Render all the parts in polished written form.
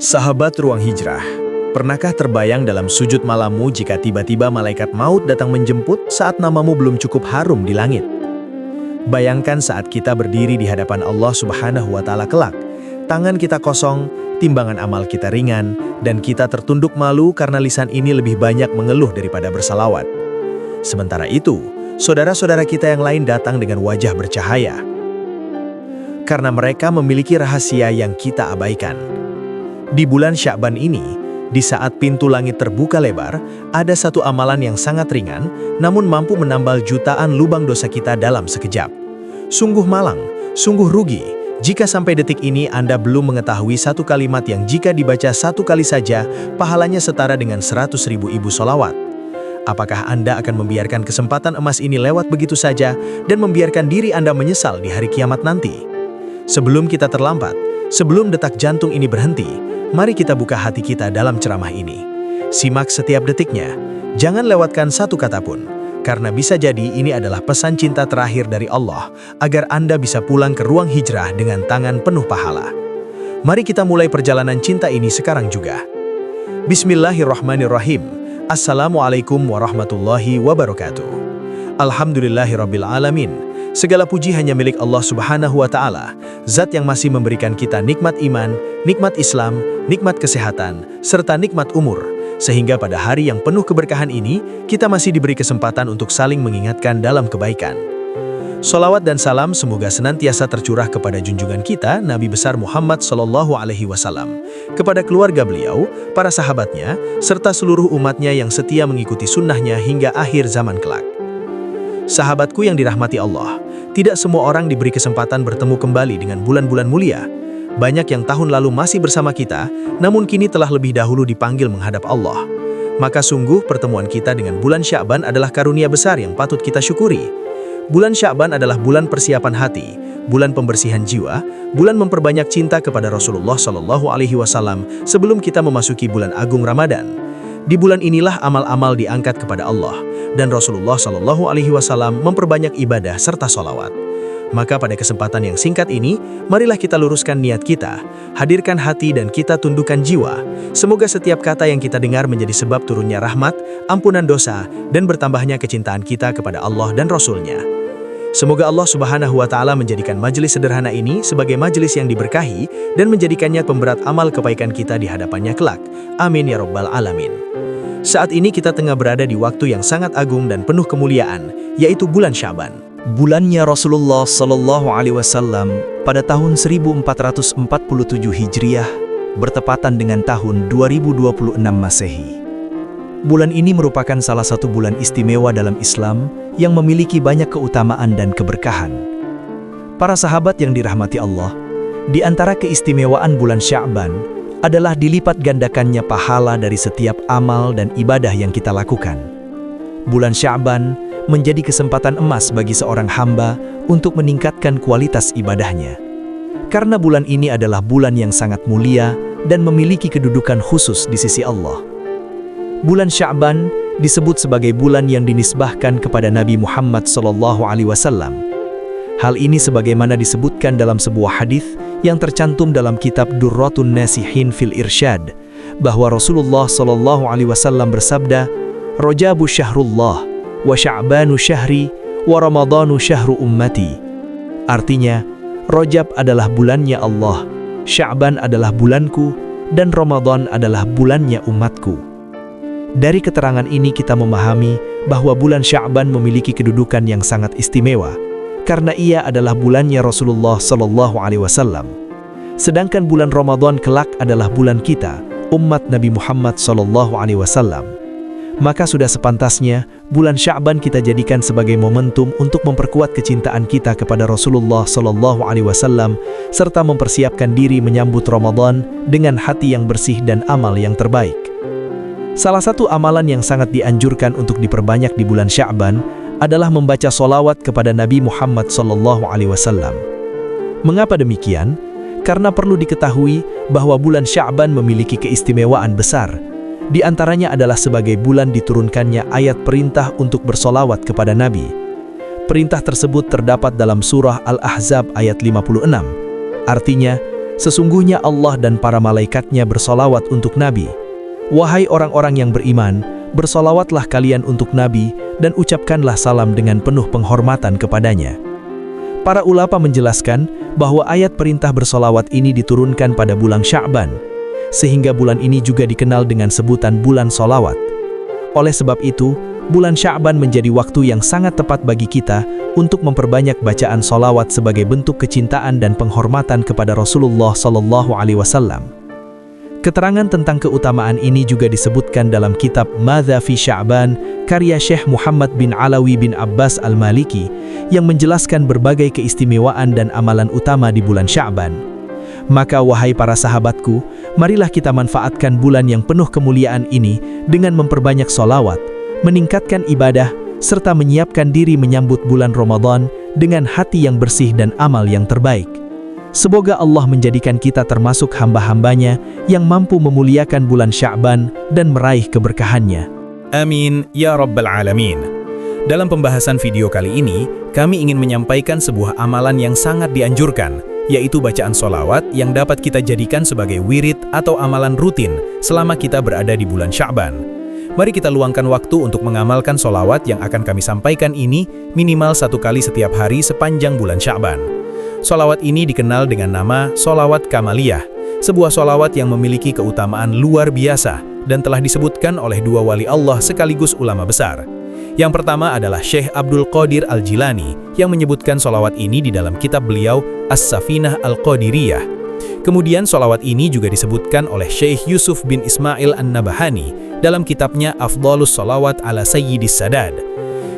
Sahabat ruang hijrah, pernahkah terbayang dalam sujud malammu jika tiba-tiba malaikat maut datang menjemput saat namamu belum cukup harum di langit? Bayangkan saat kita berdiri di hadapan Allah Subhanahu wa Ta'ala kelak, tangan kita kosong, timbangan amal kita ringan, dan kita tertunduk malu karena lisan ini lebih banyak mengeluh daripada bersalawat. Sementara itu, saudara-saudara kita yang lain datang dengan wajah bercahaya, karena mereka memiliki rahasia yang kita abaikan. Di bulan Sya'ban ini, di saat pintu langit terbuka lebar, ada satu amalan yang sangat ringan, namun mampu menambal jutaan lubang dosa kita dalam sekejap. Sungguh malang, sungguh rugi, jika sampai detik ini Anda belum mengetahui satu kalimat yang jika dibaca satu kali saja, pahalanya setara dengan 100.000 ibu sholawat. Apakah Anda akan membiarkan kesempatan emas ini lewat begitu saja, dan membiarkan diri Anda menyesal di hari kiamat nanti? Sebelum kita terlambat, sebelum detak jantung ini berhenti, mari kita buka hati kita dalam ceramah ini. Simak setiap detiknya, jangan lewatkan satu kata pun, karena bisa jadi ini adalah pesan cinta terakhir dari Allah, agar Anda bisa pulang ke ruang hijrah dengan tangan penuh pahala. Mari kita mulai perjalanan cinta ini sekarang juga. Bismillahirrahmanirrahim. Assalamualaikum warahmatullahi wabarakatuh. Alhamdulillahirabbil alamin. Segala puji hanya milik Allah Subhanahu wa Ta'ala, Zat yang masih memberikan kita nikmat iman, nikmat Islam, nikmat kesehatan, serta nikmat umur, sehingga pada hari yang penuh keberkahan ini, kita masih diberi kesempatan untuk saling mengingatkan dalam kebaikan. Sholawat dan salam semoga senantiasa tercurah kepada junjungan kita, Nabi besar Muhammad SAW, kepada keluarga beliau, para sahabatnya, serta seluruh umatnya yang setia mengikuti sunnahnya hingga akhir zaman kelak. Sahabatku yang dirahmati Allah, tidak semua orang diberi kesempatan bertemu kembali dengan bulan-bulan mulia. Banyak yang tahun lalu masih bersama kita, namun kini telah lebih dahulu dipanggil menghadap Allah. Maka sungguh pertemuan kita dengan bulan Sya'ban adalah karunia besar yang patut kita syukuri. Bulan Sya'ban adalah bulan persiapan hati, bulan pembersihan jiwa, bulan memperbanyak cinta kepada Rasulullah SAW sebelum kita memasuki bulan agung Ramadan. Di bulan inilah amal-amal diangkat kepada Allah, dan Rasulullah SAW memperbanyak ibadah serta sholawat. Maka pada kesempatan yang singkat ini, marilah kita luruskan niat kita, hadirkan hati dan kita tundukkan jiwa. Semoga setiap kata yang kita dengar menjadi sebab turunnya rahmat, ampunan dosa, dan bertambahnya kecintaan kita kepada Allah dan Rasul-Nya. Semoga Allah Subhanahu wa Ta'ala menjadikan majelis sederhana ini sebagai majelis yang diberkahi dan menjadikannya pemberat amal kebaikan kita di hadapannya kelak. Amin ya Rabbal Alamin. Saat ini kita tengah berada di waktu yang sangat agung dan penuh kemuliaan, yaitu bulan Sya'ban. Bulannya Rasulullah SAW pada tahun 1447 Hijriah bertepatan dengan tahun 2026 Masehi. Bulan ini merupakan salah satu bulan istimewa dalam Islam yang memiliki banyak keutamaan dan keberkahan. Para sahabat yang dirahmati Allah, di antara keistimewaan bulan Sya'ban adalah dilipat gandakannya pahala dari setiap amal dan ibadah yang kita lakukan. Bulan Sya'ban menjadi kesempatan emas bagi seorang hamba untuk meningkatkan kualitas ibadahnya. Karena bulan ini adalah bulan yang sangat mulia dan memiliki kedudukan khusus di sisi Allah. Bulan Sya'ban disebut sebagai bulan yang dinisbahkan kepada Nabi Muhammad SAW. Hal ini sebagaimana disebutkan dalam sebuah hadis yang tercantum dalam kitab Durratun Nasihin fil Irsyad, bahwa Rasulullah SAW bersabda, "Rajabu syahrullah, wa Sya'banu syahri, wa Ramadhanu syahru ummati." Artinya, Rajab adalah bulannya Allah, Sya'ban adalah bulanku, dan Ramadan adalah bulannya umatku. Dari keterangan ini kita memahami bahwa bulan Sya'ban memiliki kedudukan yang sangat istimewa, karena ia adalah bulannya Rasulullah SAW. Sedangkan bulan Ramadan kelak adalah bulan kita, umat Nabi Muhammad SAW. Maka sudah sepantasnya bulan Sya'ban kita jadikan sebagai momentum untuk memperkuat kecintaan kita kepada Rasulullah SAW, serta mempersiapkan diri menyambut Ramadan dengan hati yang bersih dan amal yang terbaik. Salah satu amalan yang sangat dianjurkan untuk diperbanyak di bulan Sya'ban adalah membaca sholawat kepada Nabi Muhammad SAW. Mengapa demikian? Karena perlu diketahui bahwa bulan Sya'ban memiliki keistimewaan besar. Di antaranya adalah sebagai bulan diturunkannya ayat perintah untuk bersolawat kepada Nabi. Perintah tersebut terdapat dalam surah Al-Ahzab ayat 56. Artinya, Sesungguhnya Allah dan para malaikatnya bersolawat untuk Nabi. Wahai orang-orang yang beriman, bersolawatlah kalian untuk Nabi dan ucapkanlah salam dengan penuh penghormatan kepadanya. Para ulama menjelaskan bahwa ayat perintah bersolawat ini diturunkan pada bulan Sya'ban, sehingga bulan ini juga dikenal dengan sebutan bulan solawat. Oleh sebab itu, bulan Sya'ban menjadi waktu yang sangat tepat bagi kita untuk memperbanyak bacaan solawat sebagai bentuk kecintaan dan penghormatan kepada Rasulullah SAW. Keterangan tentang keutamaan ini juga disebutkan dalam kitab Madza fi Sya'ban karya Syekh Muhammad bin Alawi bin Abbas Al-Maliki yang menjelaskan berbagai keistimewaan dan amalan utama di bulan Sya'ban. Maka wahai para sahabatku, marilah kita manfaatkan bulan yang penuh kemuliaan ini dengan memperbanyak solawat, meningkatkan ibadah, serta menyiapkan diri menyambut bulan Ramadan dengan hati yang bersih dan amal yang terbaik. Semoga Allah menjadikan kita termasuk hamba-hambanya yang mampu memuliakan bulan Sya'ban dan meraih keberkahannya. Amin, ya Rabbal Alamin. Dalam pembahasan video kali ini, kami ingin menyampaikan sebuah amalan yang sangat dianjurkan, yaitu bacaan solawat yang dapat kita jadikan sebagai wirid atau amalan rutin selama kita berada di bulan Sya'ban. Mari kita luangkan waktu untuk mengamalkan solawat yang akan kami sampaikan ini minimal 1 kali setiap hari sepanjang bulan Sya'ban. Solawat ini dikenal dengan nama Solawat Kamaliyah, sebuah solawat yang memiliki keutamaan luar biasa dan telah disebutkan oleh 2 wali Allah sekaligus ulama besar. Yang pertama adalah Syekh Abdul Qadir Al-Jilani yang menyebutkan solawat ini di dalam kitab beliau As-Safinah Al-Qadiriyah. Kemudian solawat ini juga disebutkan oleh Syekh Yusuf bin Ismail An-Nabahani dalam kitabnya Afdhalus Solawat ala Sayyidis Sadad.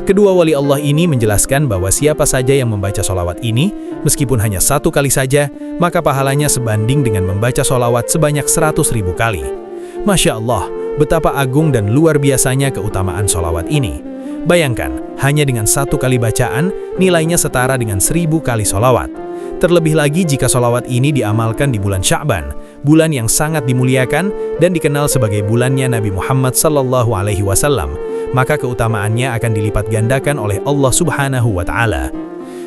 Kedua wali Allah ini menjelaskan bahwa siapa saja yang membaca solawat ini, meskipun hanya 1 kali saja, maka pahalanya sebanding dengan membaca solawat sebanyak 100.000 kali. Masya Allah, betapa agung dan luar biasanya keutamaan solawat ini. Bayangkan, hanya dengan 1 kali bacaan, nilainya setara dengan 1000 kali solawat. Terlebih lagi jika solawat ini diamalkan di bulan Sya'ban, bulan yang sangat dimuliakan dan dikenal sebagai bulannya Nabi Muhammad SAW, maka keutamaannya akan dilipat gandakan oleh Allah Subhanahu wa Ta'ala.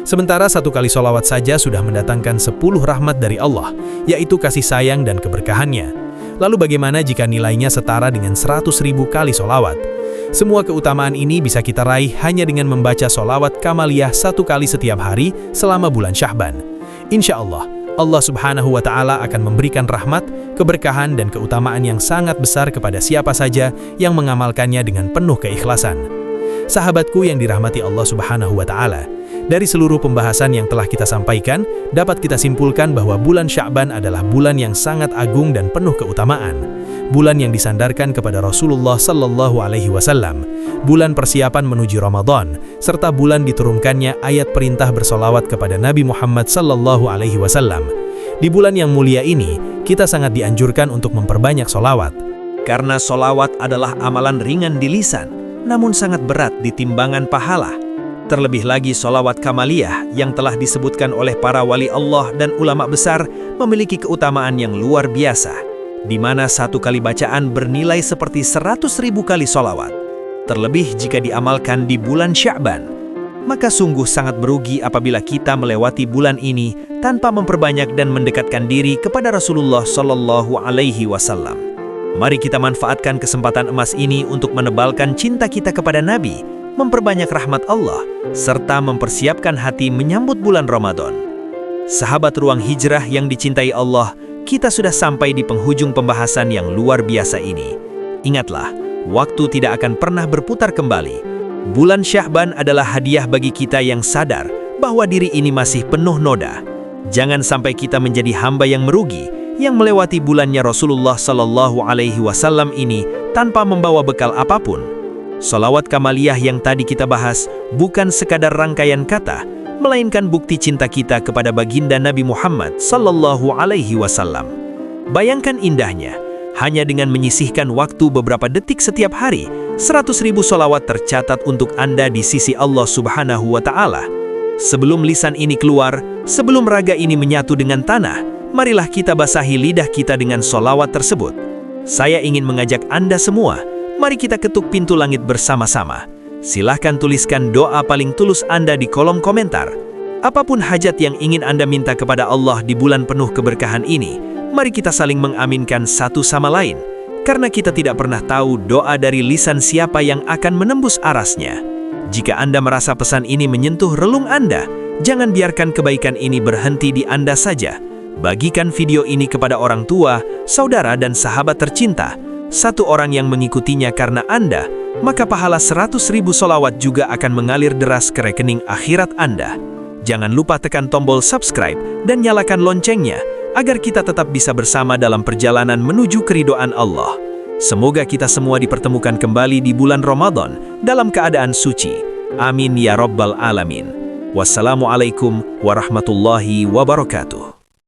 Sementara 1 kali solawat saja sudah mendatangkan 10 rahmat dari Allah, yaitu kasih sayang dan keberkahannya. Lalu bagaimana jika nilainya setara dengan 100.000 kali solawat? Semua keutamaan ini bisa kita raih hanya dengan membaca solawat kamaliyah 1 kali setiap hari selama bulan Sya'ban. Insya Allah, Allah Subhanahu wa Ta'ala akan memberikan rahmat, keberkahan, dan keutamaan yang sangat besar kepada siapa saja yang mengamalkannya dengan penuh keikhlasan. Sahabatku yang dirahmati Allah Subhanahu wa Ta'ala, dari seluruh pembahasan yang telah kita sampaikan, dapat kita simpulkan bahwa bulan Sya'ban adalah bulan yang sangat agung dan penuh keutamaan. Bulan yang disandarkan kepada Rasulullah SAW, bulan persiapan menuju Ramadan, serta bulan diturunkannya ayat perintah bersolawat kepada Nabi Muhammad SAW. Di bulan yang mulia ini, kita sangat dianjurkan untuk memperbanyak solawat. Karena solawat adalah amalan ringan di lisan, namun sangat berat di timbangan pahala. Terlebih lagi solawat kamaliyah yang telah disebutkan oleh para wali Allah dan ulama besar memiliki keutamaan yang luar biasa, di mana 1 kali bacaan bernilai seperti 100.000 kali solawat. Terlebih jika diamalkan di bulan Sya'ban, maka sungguh sangat berugi apabila kita melewati bulan ini tanpa memperbanyak dan mendekatkan diri kepada Rasulullah SAW. Mari kita manfaatkan kesempatan emas ini untuk menebalkan cinta kita kepada Nabi, memperbanyak rahmat Allah, serta mempersiapkan hati menyambut bulan Ramadan. Sahabat Ruang Hijrah yang dicintai Allah, kita sudah sampai di penghujung pembahasan yang luar biasa ini. Ingatlah, waktu tidak akan pernah berputar kembali. Bulan Sya'ban adalah hadiah bagi kita yang sadar bahwa diri ini masih penuh noda. Jangan sampai kita menjadi hamba yang merugi, yang melewati bulannya Rasulullah SAW ini tanpa membawa bekal apapun. Solawat kamaliyah yang tadi kita bahas bukan sekadar rangkaian kata, melainkan bukti cinta kita kepada baginda Nabi Muhammad SAW. Bayangkan indahnya, hanya dengan menyisihkan waktu beberapa detik setiap hari, 100.000 solawat tercatat untuk Anda di sisi Allah Subhanahu wa Ta'ala. Sebelum lisan ini keluar, sebelum raga ini menyatu dengan tanah, marilah kita basahi lidah kita dengan solawat tersebut. Saya ingin mengajak Anda semua, mari kita ketuk pintu langit bersama-sama. Silahkan tuliskan doa paling tulus Anda di kolom komentar. Apapun hajat yang ingin Anda minta kepada Allah di bulan penuh keberkahan ini, mari kita saling mengaminkan satu sama lain, karena kita tidak pernah tahu doa dari lisan siapa yang akan menembus arasnya. Jika Anda merasa pesan ini menyentuh relung Anda, jangan biarkan kebaikan ini berhenti di Anda saja. Bagikan video ini kepada orang tua, saudara dan sahabat tercinta. Satu orang yang mengikutinya karena Anda, maka pahala 100.000 sholawat juga akan mengalir deras ke rekening akhirat Anda. Jangan lupa tekan tombol subscribe dan nyalakan loncengnya, agar kita tetap bisa bersama dalam perjalanan menuju keridhaan Allah. Semoga kita semua dipertemukan kembali di bulan Ramadan dalam keadaan suci. Amin ya Rabbal Alamin. Wassalamualaikum warahmatullahi wabarakatuh.